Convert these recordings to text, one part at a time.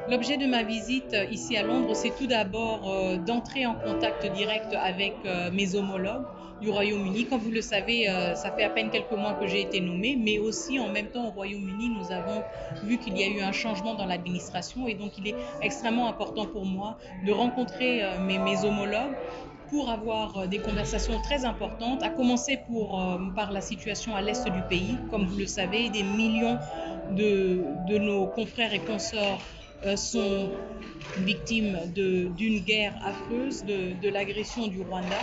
L'objet de ma visite ici à Londres, c'est tout d'abord d'entrer en contact direct avec mes homologues du Royaume-Uni. Comme vous le savez, ça fait à peine quelques mois que j'ai été nommée, mais aussi en même temps au Royaume-Uni, nous avons vu qu'il y a eu un changement dans l'administration et donc il est extrêmement important pour moi de rencontrer mes homologues pour avoir des conversations très importantes, à commencer par la situation à l'est du pays. Comme vous le savez, des millions de nos confrères et consorts sont victimes d'une guerre affreuse, de l'agression du Rwanda.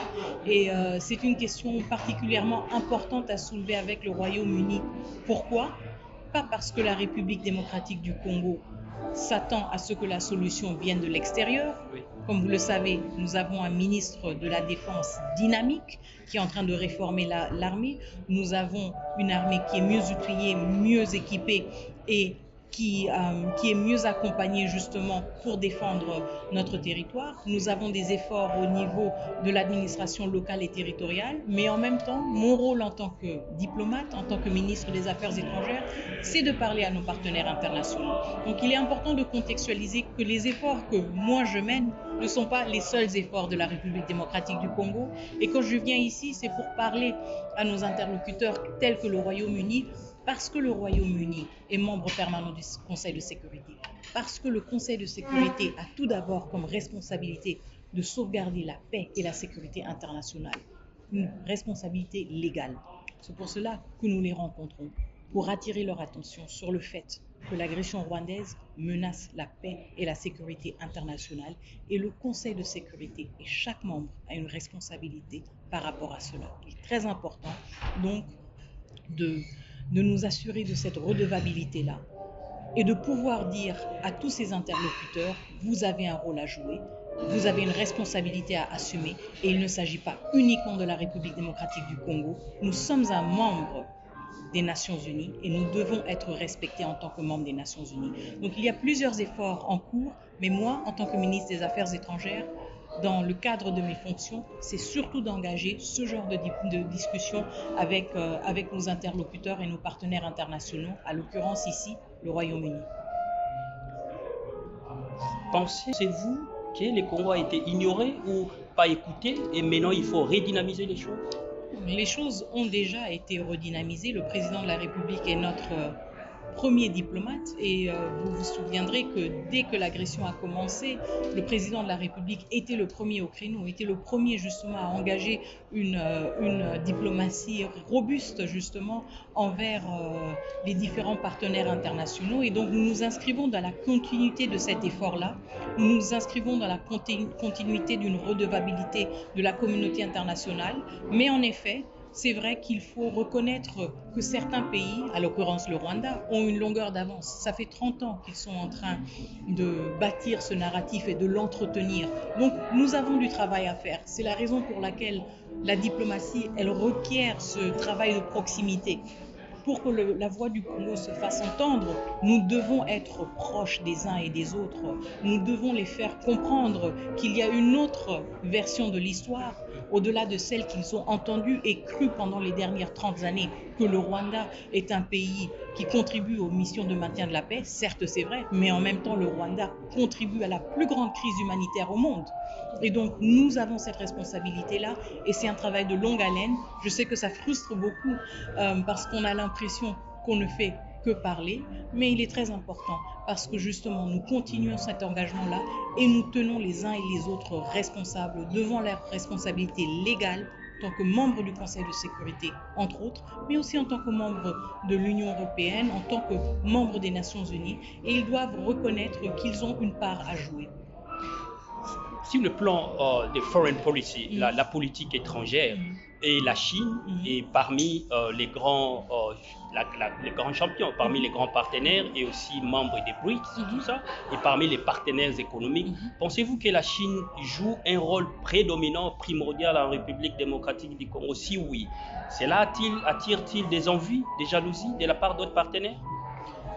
Et c'est une question particulièrement importante à soulever avec le Royaume-Uni. Pourquoi? Pas parce que la République démocratique du Congo s'attend à ce que la solution vienne de l'extérieur. Oui. Comme vous le savez, nous avons un ministre de la Défense dynamique qui est en train de réformer l'armée. Nous avons une armée qui est mieux outillée, mieux équipée et qui est mieux accompagnée justement pour défendre notre territoire. Nous avons des efforts au niveau de l'administration locale et territoriale, mais en même temps, mon rôle en tant que diplomate, en tant que ministre des Affaires étrangères, c'est de parler à nos partenaires internationaux. Donc il est important de contextualiser que les efforts que moi je mène ne sont pas les seuls efforts de la République démocratique du Congo. Et quand je viens ici, c'est pour parler à nos interlocuteurs tels que le Royaume-Uni, parce que le Royaume-Uni est membre permanent du Conseil de sécurité, parce que le Conseil de sécurité a tout d'abord comme responsabilité de sauvegarder la paix et la sécurité internationale, une responsabilité légale. C'est pour cela que nous les rencontrons, pour attirer leur attention sur le fait que l'agression rwandaise menace la paix et la sécurité internationale et le Conseil de sécurité et chaque membre a une responsabilité par rapport à cela. Il est très important donc de nous assurer de cette redevabilité-là et de pouvoir dire à tous ces interlocuteurs, vous avez un rôle à jouer, vous avez une responsabilité à assumer et il ne s'agit pas uniquement de la République démocratique du Congo. Nous sommes un membre des Nations Unies et nous devons être respectés en tant que membres des Nations Unies. Donc il y a plusieurs efforts en cours, mais moi, en tant que ministre des Affaires étrangères, dans le cadre de mes fonctions, c'est surtout d'engager ce genre de discussion avec nos interlocuteurs et nos partenaires internationaux, à l'occurrence ici, le Royaume-Uni. Pensez-vous que le Congo a été ignoré ou pas écouté et maintenant il faut redynamiser les choses? Les choses ont déjà été redynamisées. Le président de la République est notre premier diplomate et vous vous souviendrez que dès que l'agression a commencé, le président de la République était le premier au créneau, était le premier justement à engager une diplomatie robuste justement envers les différents partenaires internationaux et donc nous nous inscrivons dans la continuité de cet effort-là, nous nous inscrivons dans la continuité d'une redevabilité de la communauté internationale, mais en effet, c'est vrai qu'il faut reconnaître que certains pays, à l'occurrence le Rwanda, ont une longueur d'avance. Ça fait 30 ans qu'ils sont en train de bâtir ce narratif et de l'entretenir. Donc nous avons du travail à faire. C'est la raison pour laquelle la diplomatie, elle requiert ce travail de proximité. Pour que la voix du Congo se fasse entendre, nous devons être proches des uns et des autres. Nous devons les faire comprendre qu'il y a une autre version de l'histoire, au-delà de celle qu'ils ont entendue et crue pendant les dernières 30 années, que le Rwanda est un pays qui contribue aux missions de maintien de la paix. Certes, c'est vrai, mais en même temps, le Rwanda contribue à la plus grande crise humanitaire au monde. Et donc, nous avons cette responsabilité-là et c'est un travail de longue haleine. Je sais que ça frustre beaucoup parce qu'on a l'impression qu'on ne fait que parler, mais il est très important parce que justement, nous continuons cet engagement-là et nous tenons les uns et les autres responsables devant leurs responsabilités légales en tant que membre du Conseil de sécurité, entre autres, mais aussi en tant que membre de l'Union européenne, en tant que membre des Nations Unies, et ils doivent reconnaître qu'ils ont une part à jouer. Sur le plan de foreign policy, la politique étrangère, et la Chine est parmi les grands champions, parmi les grands partenaires et aussi membres des BRICS, tout ça, et parmi les partenaires économiques. Pensez-vous que la Chine joue un rôle prédominant, primordial en République démocratique du Congo? Si oui, cela attire-t-il des envies, des jalousies de la part d'autres partenaires?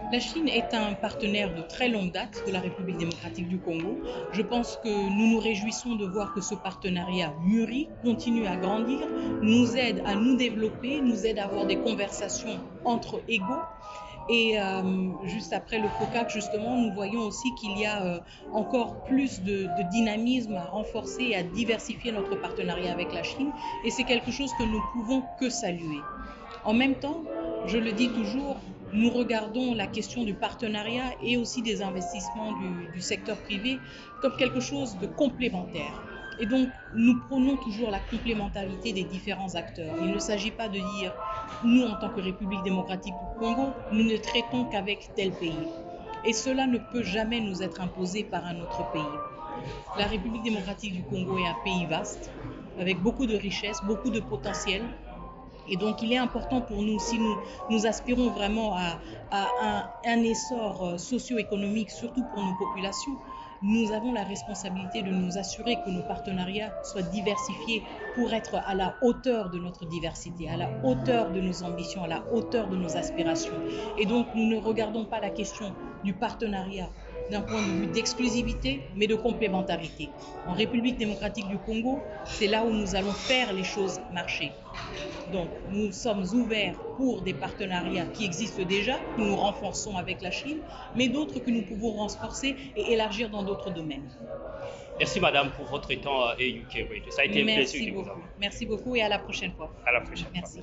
La Chine est un partenaire de très longue date de la République démocratique du Congo. Je pense que nous nous réjouissons de voir que ce partenariat mûrit, continue à grandir, nous aide à nous développer, nous aide à avoir des conversations entre égaux. Et juste après le FOCAC, justement, nous voyons aussi qu'il y a encore plus de dynamisme à renforcer et à diversifier notre partenariat avec la Chine. Et c'est quelque chose que nous pouvons que saluer. En même temps, je le dis toujours, nous regardons la question du partenariat et aussi des investissements du secteur privé comme quelque chose de complémentaire. Et donc, nous prônons toujours la complémentarité des différents acteurs. Il ne s'agit pas de dire, nous, en tant que République démocratique du Congo, nous ne traitons qu'avec tel pays. Et cela ne peut jamais nous être imposé par un autre pays. La République démocratique du Congo est un pays vaste, avec beaucoup de richesses, beaucoup de potentiel. Et donc, il est important pour nous, si nous aspirons vraiment à un essor socio-économique, surtout pour nos populations, nous avons la responsabilité de nous assurer que nos partenariats soient diversifiés pour être à la hauteur de notre diversité, à la hauteur de nos ambitions, à la hauteur de nos aspirations. Et donc, nous ne regardons pas la question du partenariat d'un point de vue d'exclusivité, mais de complémentarité. En République démocratique du Congo, c'est là où nous allons faire les choses marcher. Donc, nous sommes ouverts pour des partenariats qui existent déjà, que nous renforçons avec la Chine, mais d'autres que nous pouvons renforcer et élargir dans d'autres domaines. Merci madame pour votre temps et UK Radio. Ça a été un plaisir de vous avoir. Merci beaucoup et à la prochaine fois. À la prochaine. Merci.